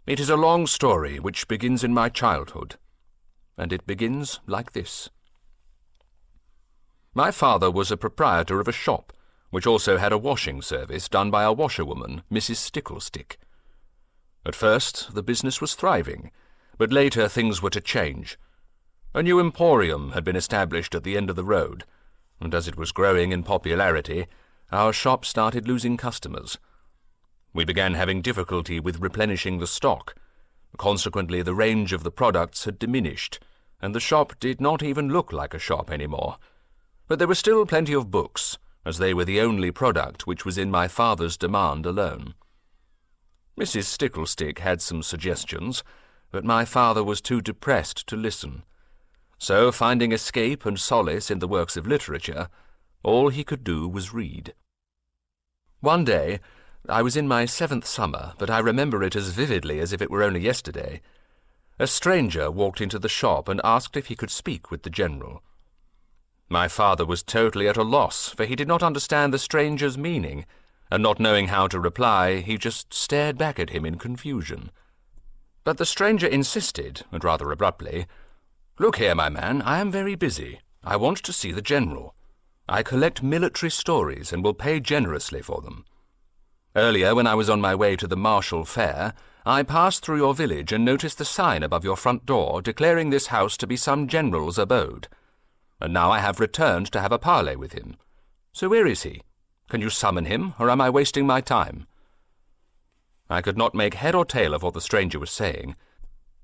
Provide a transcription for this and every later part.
It is a long story which begins in my childhood, and it begins like this. My father was a proprietor of a shop, which also had a washing service done by a washerwoman, Mrs. Sticklestick. At first the business was thriving, but later things were to change. A new emporium had been established at the end of the road, and as it was growing in popularity, our shop started losing customers. We began having difficulty with replenishing the stock. Consequently, the range of the products had diminished, and the shop did not even look like a shop anymore. But there were still plenty of books, as they were the only product which was in my father's demand alone. Mrs. Sticklestick had some suggestions, but my father was too depressed to listen. So, finding escape and solace in the works of literature, all he could do was read. One day, I was in my 7th summer, but I remember it as vividly as if it were only yesterday, a stranger walked into the shop and asked if he could speak with the General. My father was totally at a loss, for he did not understand the stranger's meaning, and not knowing how to reply, he just stared back at him in confusion. But the stranger insisted, and rather abruptly, "Look here, my man, I am very busy. I want to see the General. I collect military stories and will pay generously for them. Earlier, when I was on my way to the Martial Fair, I passed through your village and noticed the sign above your front door declaring this house to be some general's abode. And now I have returned to have a parley with him. So where is he? Can you summon him, or am I wasting my time?" I could not make head or tail of what the stranger was saying,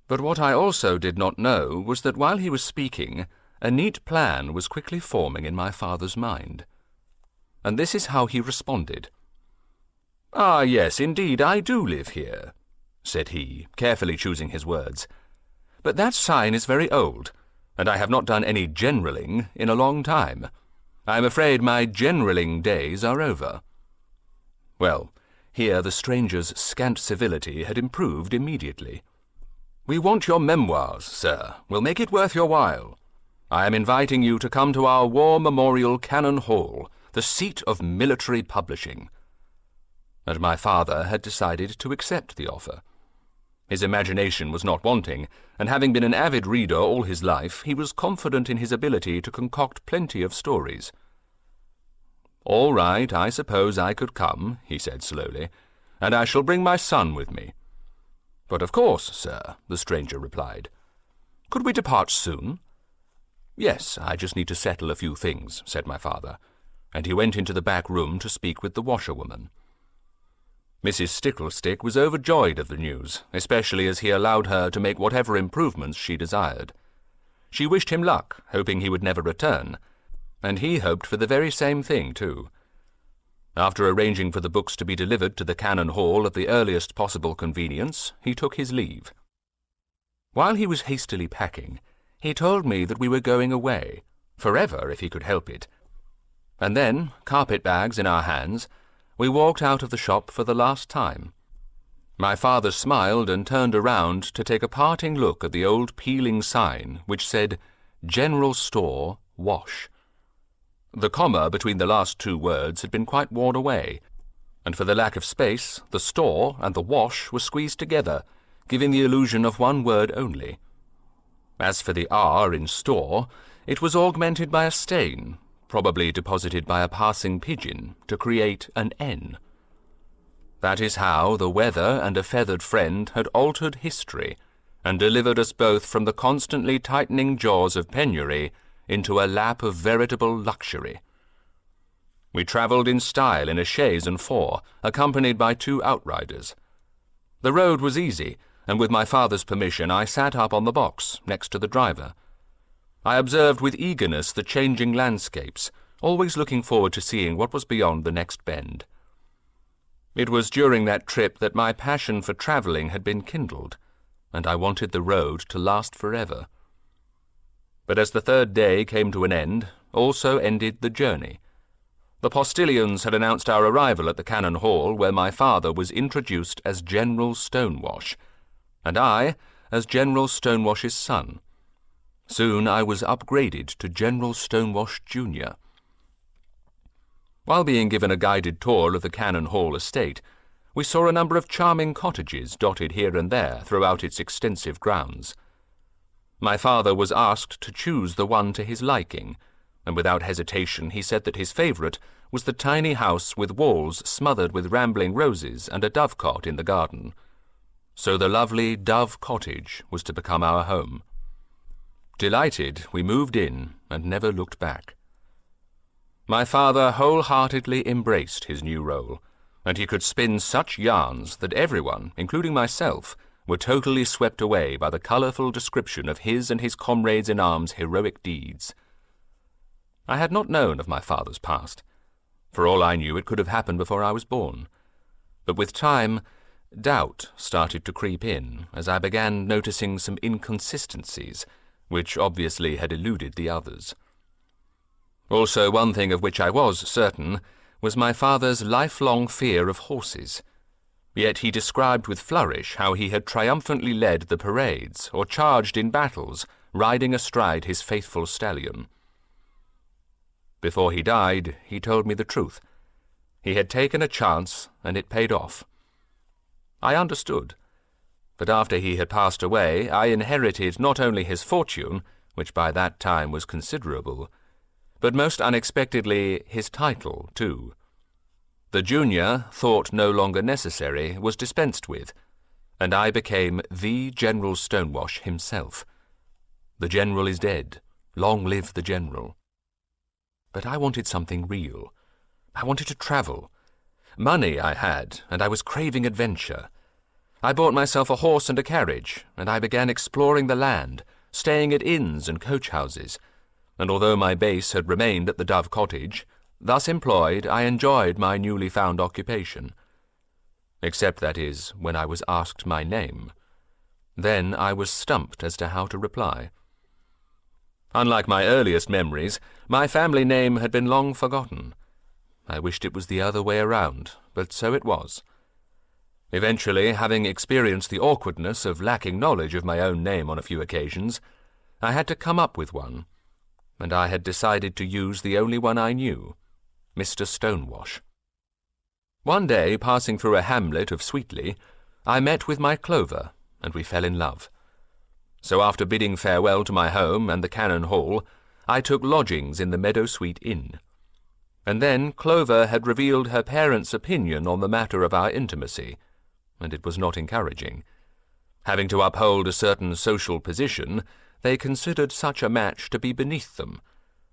but what I also did not know was that while he was speaking, a neat plan was quickly forming in my father's mind. And this is how he responded. "Ah, yes, indeed, I do live here," said he, carefully choosing his words. "But that sign is very old, and I have not done any generaling in a long time. I am afraid my generaling days are over." Well, here the stranger's scant civility had improved immediately. "We want your memoirs, sir. We'll make it worth your while. I am inviting you to come to our War Memorial Cannon Hall, the seat of military publishing." And my father had decided to accept the offer. His imagination was not wanting, and having been an avid reader all his life, he was confident in his ability to concoct plenty of stories. "All right, I suppose I could come," he said slowly, "and I shall bring my son with me." "But of course, sir," the stranger replied. "Could we depart soon?" "Yes, I just need to settle a few things," said my father, and he went into the back room to speak with the washerwoman. Mrs. Sticklestick was overjoyed at the news, especially as he allowed her to make whatever improvements she desired. She wished him luck, hoping he would never return, and he hoped for the very same thing, too. After arranging for the books to be delivered to the Cannon Hall at the earliest possible convenience, he took his leave. While he was hastily packing, he told me that we were going away, forever if he could help it. And then, carpet-bags in our hands, we walked out of the shop for the last time. My father smiled and turned around to take a parting look at the old peeling sign which said, "General Store, Wash." The comma between the last two words had been quite worn away, and for the lack of space, the store and the wash were squeezed together, giving the illusion of one word only. As for the R in store, it was augmented by a stain, probably deposited by a passing pigeon, to create an N. That is how the weather and a feathered friend had altered history, and delivered us both from the constantly tightening jaws of penury into a lap of veritable luxury. We travelled in style in a chaise and four, accompanied by 2 outriders. The road was easy, and with my father's permission I sat up on the box, next to the driver. I observed with eagerness the changing landscapes, always looking forward to seeing what was beyond the next bend. It was during that trip that my passion for travelling had been kindled, and I wanted the road to last forever. But as the 3rd day came to an end, also ended the journey. The postilions had announced our arrival at the Cannon Hall, where my father was introduced as General Stonewash, and I as General Stonewash's son. Soon I was upgraded to General Stonewash Jr. While being given a guided tour of the Cannon Hall estate, we saw a number of charming cottages dotted here and there throughout its extensive grounds. My father was asked to choose the one to his liking, and without hesitation he said that his favourite was the tiny house with walls smothered with rambling roses and a dovecot in the garden. So the lovely Dove Cottage was to become our home. Delighted, we moved in and never looked back. My father wholeheartedly embraced his new role, and he could spin such yarns that everyone, including myself, were totally swept away by the colourful description of his and his comrades-in-arms' heroic deeds. I had not known of my father's past. For all I knew, it could have happened before I was born. But with time, doubt started to creep in as I began noticing some inconsistencies, which obviously had eluded the others. Also, one thing of which I was certain was my father's lifelong fear of horses. Yet he described with flourish how he had triumphantly led the parades or charged in battles, riding astride his faithful stallion. Before he died, he told me the truth. He had taken a chance, and it paid off. I understood. But after he had passed away, I inherited not only his fortune, which by that time was considerable, but most unexpectedly his title, too. The junior, thought no longer necessary, was dispensed with, and I became the General Stonewash himself. The general is dead. Long live the general. But I wanted something real. I wanted to travel. Money I had, and I was craving adventure. I bought myself a horse and a carriage, and I began exploring the land, staying at inns and coach-houses, and although my base had remained at the Dove Cottage, thus employed, I enjoyed my newly found occupation. Except, that is, when I was asked my name. Then I was stumped as to how to reply. Unlike my earliest memories, my family name had been long forgotten. I wished it was the other way around, but so it was. Eventually, having experienced the awkwardness of lacking knowledge of my own name on a few occasions, I had to come up with one, and I had decided to use the only one I knew, Mr. Stonewash. One day, passing through a hamlet of Sweetley, I met with my Clover, and we fell in love. So after bidding farewell to my home and the Cannon Hall, I took lodgings in the Meadowsweet Inn. And then Clover had revealed her parents' opinion on the matter of our intimacy, and it was not encouraging. Having to uphold a certain social position, they considered such a match to be beneath them,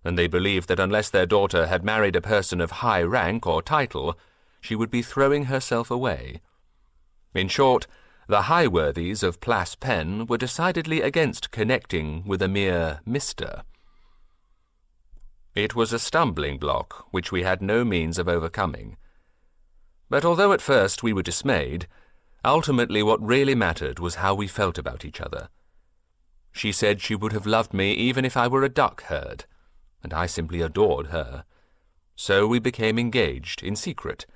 and they believed that unless their daughter had married a person of high rank or title, she would be throwing herself away. In short, the Highworthies of Plas Pen were decidedly against connecting with a mere Mr. It was a stumbling block which we had no means of overcoming. But although at first we were dismayed, ultimately what really mattered was how we felt about each other. She said she would have loved me even if I were a duck herd, and I simply adored her. So we became engaged in secret,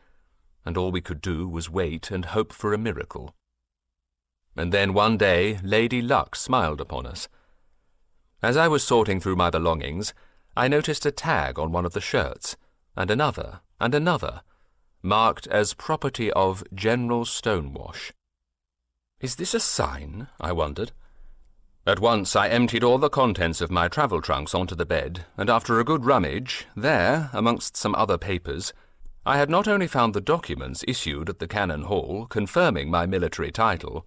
and all we could do was wait and hope for a miracle. And then one day Lady Luck smiled upon us. As I was sorting through my belongings, I noticed a tag on one of the shirts, and another, marked as property of General Stonewash. Is this a sign? I wondered. At once I emptied all the contents of my travel trunks onto the bed, and after a good rummage, there, amongst some other papers, I had not only found the documents issued at the Cannon Hall confirming my military title,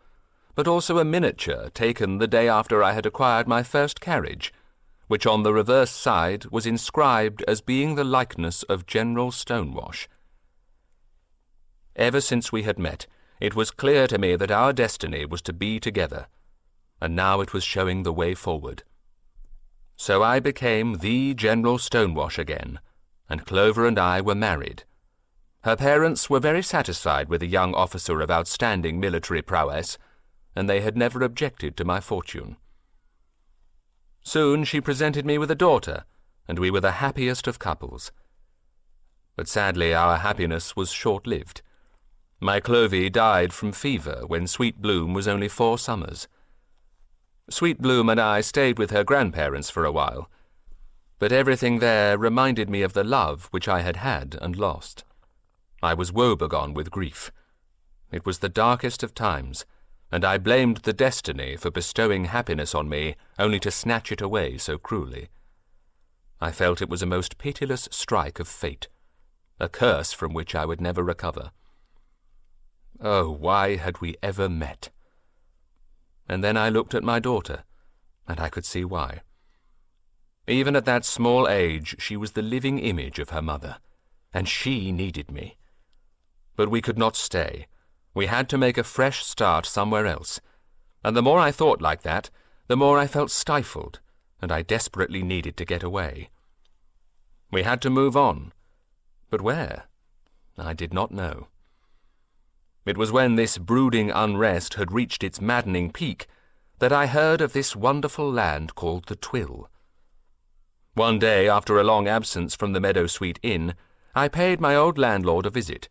but also a miniature taken the day after I had acquired my first carriage, which on the reverse side was inscribed as being the likeness of General Stonewash. Ever since we had met, it was clear to me that our destiny was to be together, and now it was showing the way forward. So I became the General Stonewash again, and Clover and I were married. Her parents were very satisfied with a young officer of outstanding military prowess, and they had never objected to my fortune. Soon she presented me with a daughter, and we were the happiest of couples. But sadly our happiness was short-lived. My Clovy died from fever when Sweet Bloom was only 4 summers. Sweet Bloom and I stayed with her grandparents for a while, but everything there reminded me of the love which I had had and lost. I was woebegone with grief. It was the darkest of times, and I blamed the destiny for bestowing happiness on me only to snatch it away so cruelly. I felt it was a most pitiless strike of fate, a curse from which I would never recover. Oh, why had we ever met? And then I looked at my daughter, and I could see why. Even at that small age, she was the living image of her mother, and she needed me. But we could not stay. We had to make a fresh start somewhere else, and the more I thought like that, the more I felt stifled, and I desperately needed to get away. We had to move on, but where? I did not know. It was when this brooding unrest had reached its maddening peak that I heard of this wonderful land called the Twill. One day, after a long absence from the Meadow Sweet Inn, I paid my old landlord a visit,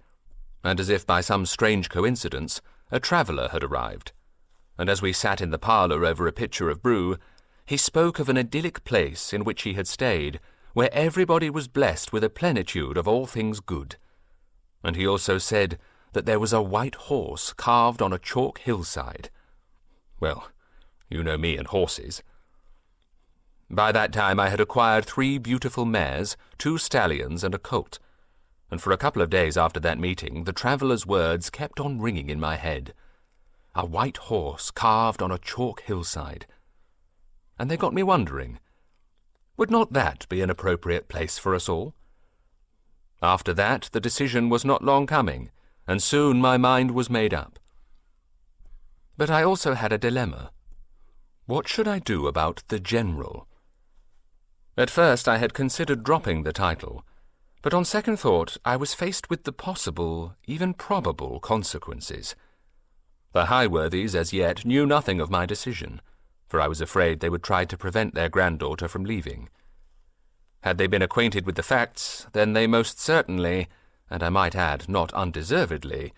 and as if by some strange coincidence, a traveller had arrived, and as we sat in the parlour over a pitcher of brew, he spoke of an idyllic place in which he had stayed, where everybody was blessed with a plenitude of all things good. And he also said that there was a white horse carved on a chalk hillside. Well, you know me and horses. By that time I had acquired 3 beautiful mares, 2 stallions, and a colt, and for a couple of days after that meeting the traveller's words kept on ringing in my head. A white horse carved on a chalk hillside. And they got me wondering, would not that be an appropriate place for us all? After that the decision was not long coming, and soon my mind was made up. But I also had a dilemma. What should I do about the General? At first I had considered dropping the title, but on second thought I was faced with the possible, even probable, consequences. The Highworthies as yet knew nothing of my decision, for I was afraid they would try to prevent their granddaughter from leaving. Had they been acquainted with the facts, then they most certainly, and I might add not undeservedly,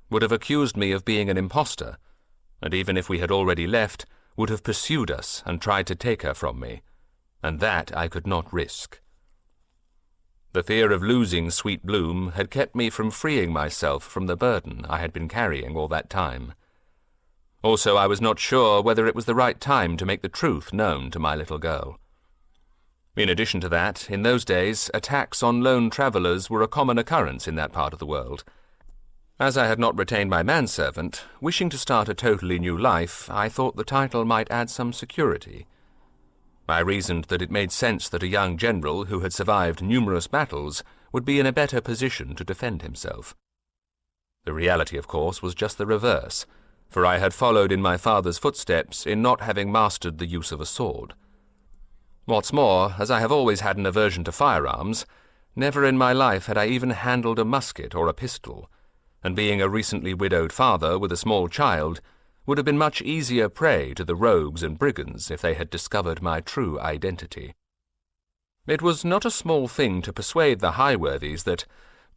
would have accused me of being an impostor, and even if we had already left, would have pursued us and tried to take her from me, and that I could not risk. The fear of losing Sweet Bloom had kept me from freeing myself from the burden I had been carrying all that time. Also, I was not sure whether it was the right time to make the truth known to my little girl. In addition to that, in those days, attacks on lone travellers were a common occurrence in that part of the world. As I had not retained my manservant, wishing to start a totally new life, I thought the title might add some security. I reasoned that it made sense that a young general who had survived numerous battles would be in a better position to defend himself. The reality, of course, was just the reverse, for I had followed in my father's footsteps in not having mastered the use of a sword. What's more, as I have always had an aversion to firearms, never in my life had I even handled a musket or a pistol, and being a recently widowed father with a small child, would have been much easier prey to the rogues and brigands if they had discovered my true identity. It was not a small thing to persuade the Highworthies that,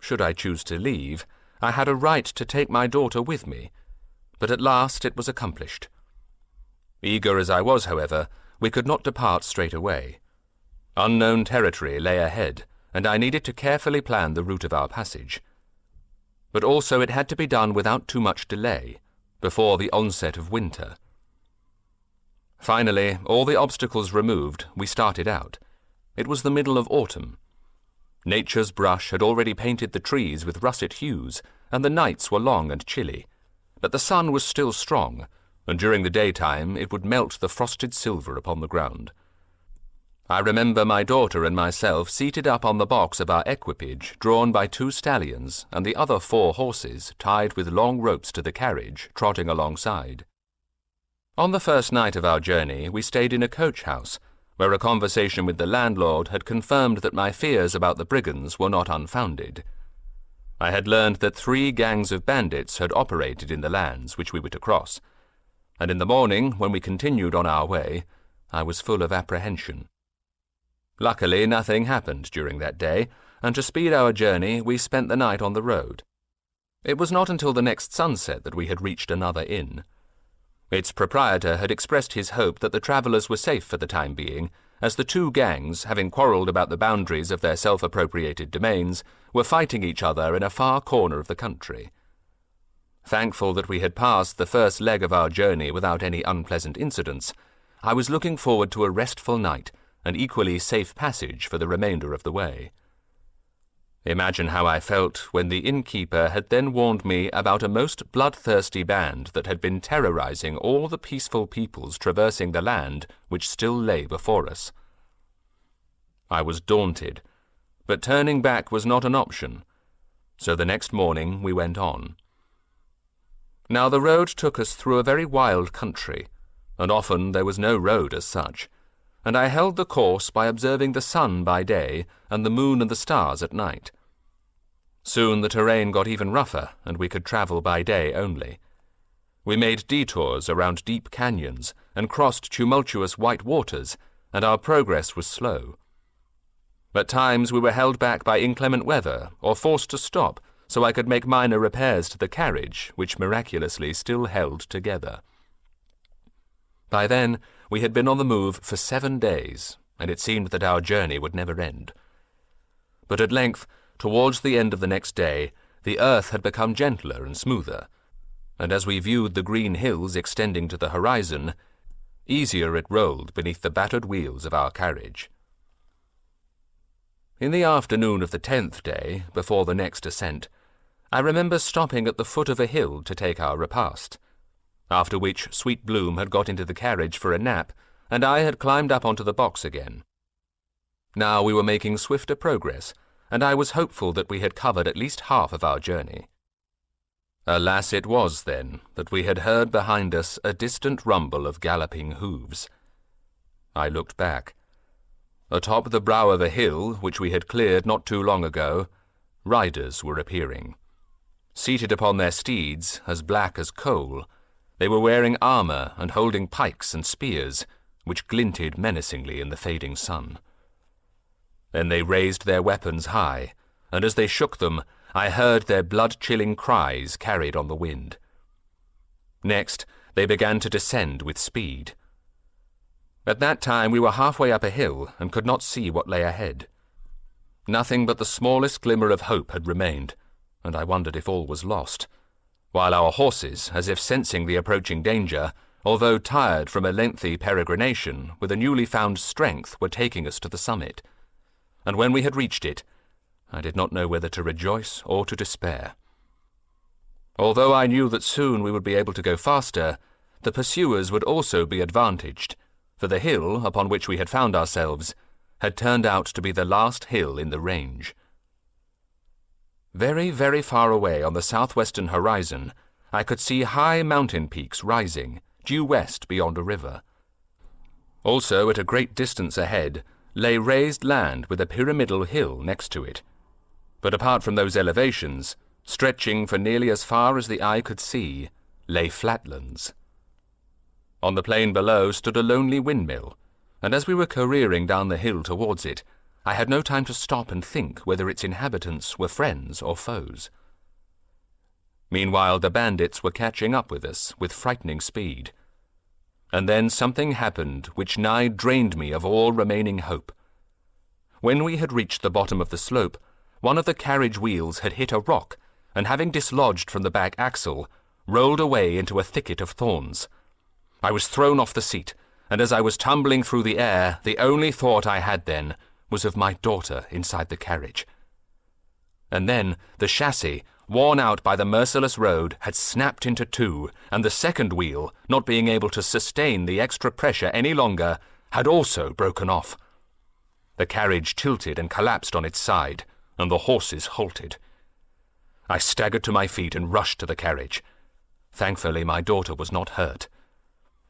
should I choose to leave, I had a right to take my daughter with me, but at last it was accomplished. Eager as I was, however, we could not depart straight away. Unknown territory lay ahead, and I needed to carefully plan the route of our passage. But also it had to be done without too much delay, before the onset of winter. Finally, all the obstacles removed, we started out. It was the middle of autumn. Nature's brush had already painted the trees with russet hues, and the nights were long and chilly, but the sun was still strong, and during the daytime it would melt the frosted silver upon the ground. I remember my daughter and myself seated up on the box of our equipage, drawn by 2 stallions, and the other 4 horses, tied with long ropes to the carriage, trotting alongside. On the first night of our journey we stayed in a coach-house, where a conversation with the landlord had confirmed that my fears about the brigands were not unfounded. I had learned that 3 gangs of bandits had operated in the lands which we were to cross, and in the morning, when we continued on our way, I was full of apprehension. Luckily, nothing happened during that day, and to speed our journey, we spent the night on the road. It was not until the next sunset that we had reached another inn. Its proprietor had expressed his hope that the travellers were safe for the time being, as the 2 gangs, having quarrelled about the boundaries of their self-appropriated domains, were fighting each other in a far corner of the country. Thankful that we had passed the first leg of our journey without any unpleasant incidents, I was looking forward to a restful night and equally safe passage for the remainder of the way. Imagine how I felt when the innkeeper had then warned me about a most bloodthirsty band that had been terrorizing all the peaceful peoples traversing the land which still lay before us. I was daunted, but turning back was not an option, so the next morning we went on. Now the road took us through a very wild country, and often there was no road as such, and I held the course by observing the sun by day and the moon and the stars at night. Soon the terrain got even rougher, and we could travel by day only. We made detours around deep canyons and crossed tumultuous white waters, and our progress was slow. At times we were held back by inclement weather or forced to stop so I could make minor repairs to the carriage, which miraculously still held together. By then we had been on the move for 7 days, and it seemed that our journey would never end. But at length, towards the end of the next day, the earth had become gentler and smoother, and as we viewed the green hills extending to the horizon, easier it rolled beneath the battered wheels of our carriage. In the afternoon of the 10th day, before the next ascent, I remember stopping at the foot of a hill to take our repast, after which Sweet Bloom had got into the carriage for a nap, and I had climbed up onto the box again. Now we were making swifter progress, and I was hopeful that we had covered at least half of our journey. Alas, it was, then, that we had heard behind us a distant rumble of galloping hooves. I looked back. Atop the brow of a hill, which we had cleared not too long ago, riders were appearing. Seated upon their steeds, as black as coal, they were wearing armor and holding pikes and spears, which glinted menacingly in the fading sun. Then they raised their weapons high, and as they shook them, I heard their blood-chilling cries carried on the wind. Next, they began to descend with speed. At that time we were halfway up a hill and could not see what lay ahead. Nothing but the smallest glimmer of hope had remained, and I wondered if all was lost, while our horses, as if sensing the approaching danger, although tired from a lengthy peregrination, with a newly found strength, were taking us to the summit. And when we had reached it, I did not know whether to rejoice or to despair. Although I knew that soon we would be able to go faster, the pursuers would also be advantaged, for the hill upon which we had found ourselves had turned out to be the last hill in the range. Very, very far away on the southwestern horizon, I could see high mountain peaks rising, due west beyond a river. Also, at a great distance ahead, lay raised land with a pyramidal hill next to it. But apart from those elevations, stretching for nearly as far as the eye could see, lay flatlands. On the plain below stood a lonely windmill, and as we were careering down the hill towards it, I had no time to stop and think whether its inhabitants were friends or foes. Meanwhile, the bandits were catching up with us with frightening speed. And then something happened which nigh drained me of all remaining hope. When we had reached the bottom of the slope, one of the carriage wheels had hit a rock, and having dislodged from the back axle, rolled away into a thicket of thorns. I was thrown off the seat, and as I was tumbling through the air, the only thought I had then was of my daughter inside the carriage. And then the chassis, worn out by the merciless road, had snapped into two, and the second wheel, not being able to sustain the extra pressure any longer, had also broken off. The carriage tilted and collapsed on its side, and the horses halted. I staggered to my feet and rushed to the carriage. Thankfully, my daughter was not hurt.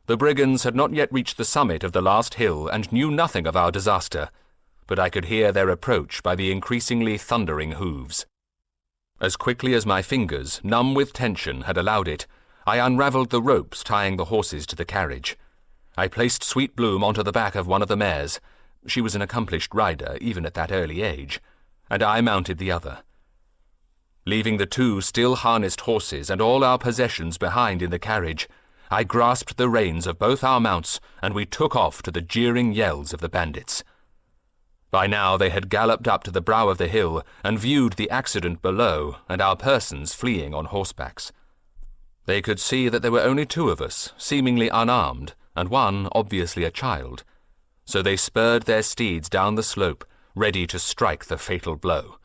The brigands had not yet reached the summit of the last hill and knew nothing of our disaster, but I could hear their approach by the increasingly thundering hooves. As quickly as my fingers, numb with tension, had allowed it, I unravelled the ropes tying the horses to the carriage. I placed Sweet Bloom onto the back of one of the mares. She was an accomplished rider, even at that early age, and I mounted the other. Leaving the two still harnessed horses and all our possessions behind in the carriage, I grasped the reins of both our mounts, and we took off to the jeering yells of the bandits. By now they had galloped up to the brow of the hill and viewed the accident below and our persons fleeing on horsebacks. They could see that there were only 2 of us, seemingly unarmed, and one obviously a child, so they spurred their steeds down the slope, ready to strike the fatal blow.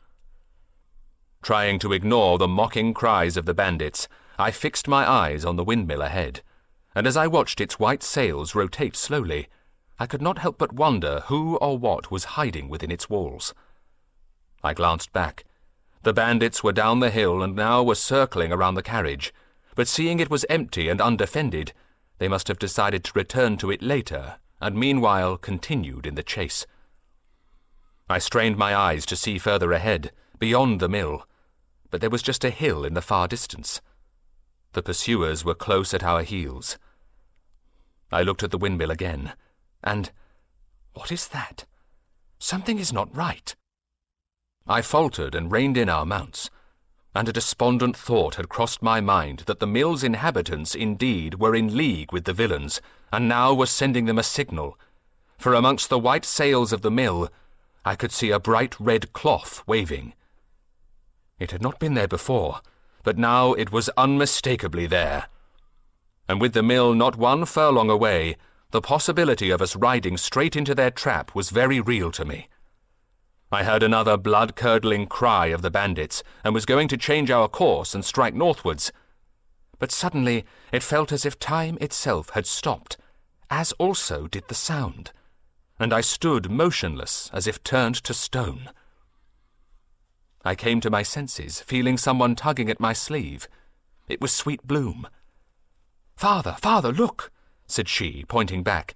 Trying to ignore the mocking cries of the bandits, I fixed my eyes on the windmill ahead, and as I watched its white sails rotate slowly, I could not help but wonder who or what was hiding within its walls. I glanced back. The bandits were down the hill and now were circling around the carriage, but seeing it was empty and undefended, they must have decided to return to it later, and meanwhile continued in the chase. I strained my eyes to see further ahead, beyond the mill, but there was just a hill in the far distance. The pursuers were close at our heels. I looked at the windmill again, and what is that? Something is not right. I faltered and reined in our mounts, and a despondent thought had crossed my mind that the mill's inhabitants indeed were in league with the villains, and now were sending them a signal, for amongst the white sails of the mill I could see a bright red cloth waving. It had not been there before, but now it was unmistakably there. And with the mill not 1 furlong away, the possibility of us riding straight into their trap was very real to me. I heard another blood-curdling cry of the bandits, and was going to change our course and strike northwards. But suddenly it felt as if time itself had stopped, as also did the sound, and I stood motionless as if turned to stone. I came to my senses, feeling someone tugging at my sleeve. It was Sweet Bloom. "Father, father, look!" said she, pointing back,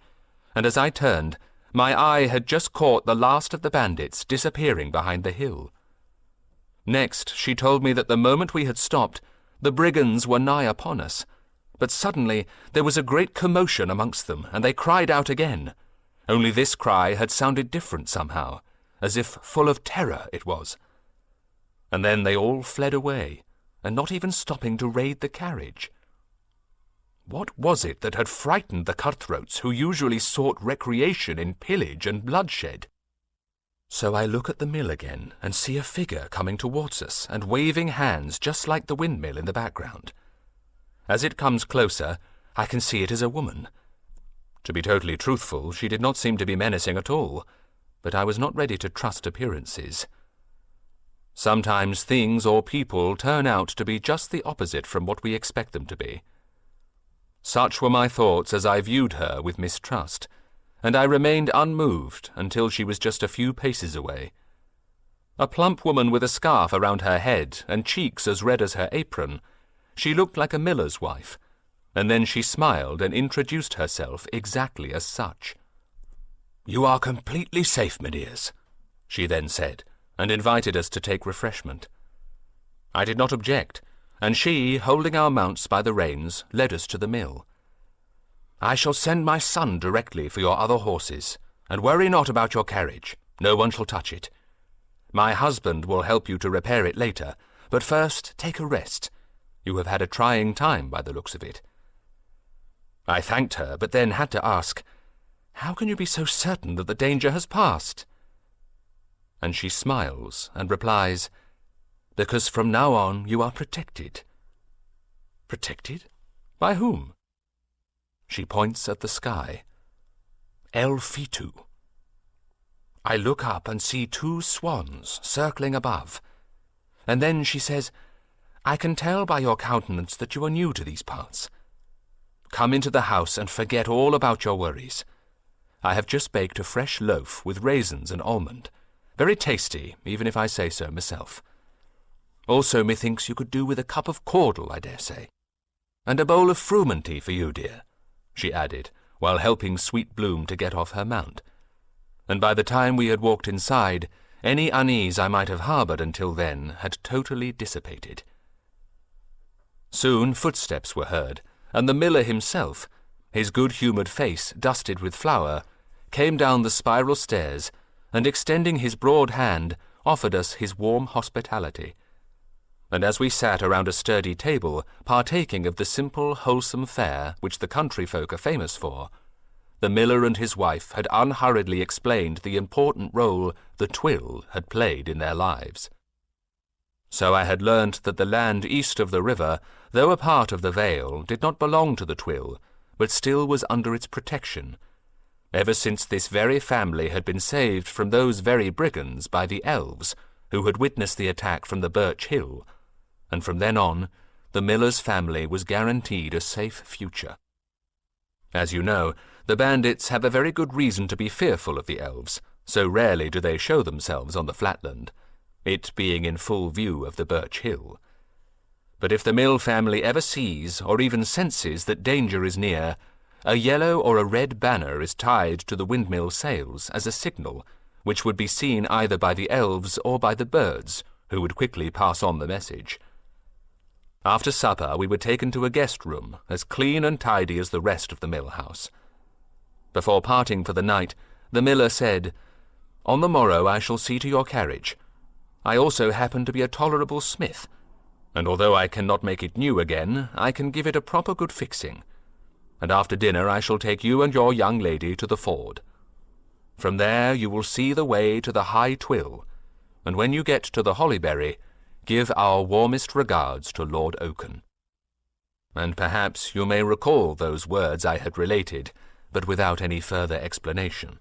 and as I turned, my eye had just caught the last of the bandits disappearing behind the hill. Next, she told me that the moment we had stopped, the brigands were nigh upon us, but suddenly there was a great commotion amongst them, and they cried out again. Only this cry had sounded different somehow, as if full of terror it was. And then they all fled away, and not even stopping to raid the carriage. What was it that had frightened the cutthroats who usually sought recreation in pillage and bloodshed? So I look at the mill again and see a figure coming towards us and waving hands just like the windmill in the background. As it comes closer, I can see it is a woman. To be totally truthful, she did not seem to be menacing at all, but I was not ready to trust appearances. Sometimes things or people turn out to be just the opposite from what we expect them to be. Such were my thoughts as I viewed her with mistrust, and I remained unmoved until she was just a few paces away. A plump woman with a scarf around her head and cheeks as red as her apron, she looked like a miller's wife, and then she smiled and introduced herself exactly as such. "You are completely safe, my dears," she then said, and invited us to take refreshment. I did not object, and she, holding our mounts by the reins, led us to the mill. "I shall send my son directly for your other horses, and worry not about your carriage. No one shall touch it. My husband will help you to repair it later, but first take a rest. You have had a trying time by the looks of it." I thanked her, but then had to ask, "How can you be so certain that the danger has passed?" And she smiles and replies, "Because from now on you are protected." "Protected? By whom?" She points at the sky. "El Fitu." I look up and see 2 swans circling above, and then she says, "I can tell by your countenance that you are new to these parts. Come into the house and forget all about your worries. I have just baked a fresh loaf with raisins and almond, very tasty, even if I say so myself. Also, methinks you could do with a cup of caudle, I dare say. And a bowl of frumenty for you, dear," she added, while helping Sweet Bloom to get off her mount. And by the time we had walked inside, any unease I might have harboured until then had totally dissipated. Soon footsteps were heard, and the miller himself, his good-humoured face dusted with flour, came down the spiral stairs, and extending his broad hand, offered us his warm hospitality. And as we sat around a sturdy table, partaking of the simple, wholesome fare which the country folk are famous for, the miller and his wife had unhurriedly explained the important role the Twill had played in their lives. So I had learnt that the land east of the river, though a part of the Vale, did not belong to the Twill, but still was under its protection, ever since this very family had been saved from those very brigands by the elves who had witnessed the attack from the Birch Hill, and from then on the miller's family was guaranteed a safe future. As you know, the bandits have a very good reason to be fearful of the elves, so rarely do they show themselves on the flatland, it being in full view of the Birch Hill. But if the Mill family ever sees or even senses that danger is near, a yellow or a red banner is tied to the windmill sails as a signal, which would be seen either by the elves or by the birds, who would quickly pass on the message. After supper we were taken to a guest room, as clean and tidy as the rest of the mill house. Before parting for the night, the miller said, "On the morrow I shall see to your carriage. I also happen to be a tolerable smith, and although I cannot make it new again, I can give it a proper good fixing. And after dinner I shall take you and your young lady to the ford. From there you will see the way to the High Twill, and when you get to the Hollyberry, give our warmest regards to Lord Oaken." And perhaps you may recall those words I had related, but without any further explanation.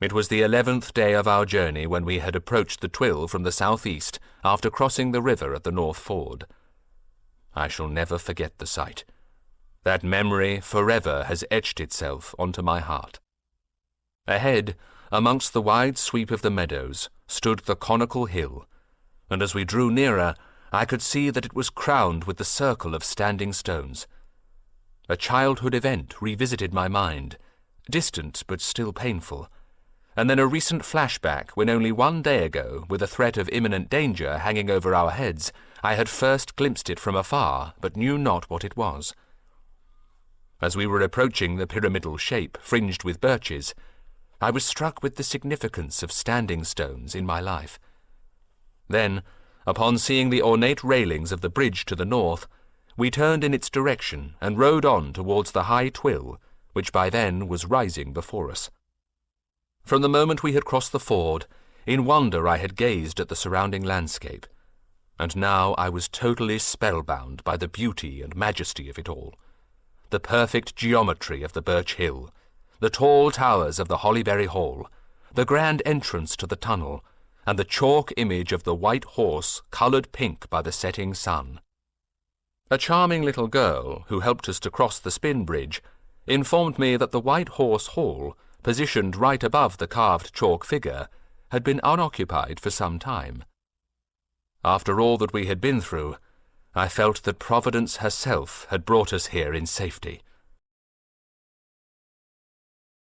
It was the 11th day of our journey when we had approached the Twill from the southeast after crossing the river at the North Ford. I shall never forget the sight. That memory forever has etched itself onto my heart. Ahead, amongst the wide sweep of the meadows, stood the conical hill, and as we drew nearer, I could see that it was crowned with the circle of standing stones. A childhood event revisited my mind, distant but still painful, and then a recent flashback when only one day ago, with a threat of imminent danger hanging over our heads, I had first glimpsed it from afar, but knew not what it was. As we were approaching the pyramidal shape fringed with birches, I was struck with the significance of standing stones in my life. Then, upon seeing the ornate railings of the bridge to the north, we turned in its direction and rode on towards the High Twill, which by then was rising before us. From the moment we had crossed the ford, in wonder I had gazed at the surrounding landscape, and now I was totally spellbound by the beauty and majesty of it all. The perfect geometry of the Birch Hill, the tall towers of the Hollyberry Hall, the grand entrance to the tunnel, and the chalk image of the white horse coloured pink by the setting sun. A charming little girl, who helped us to cross the spin bridge, informed me that the White Horse Hall, positioned right above the carved chalk figure, had been unoccupied for some time. After all that we had been through, I felt that Providence herself had brought us here in safety.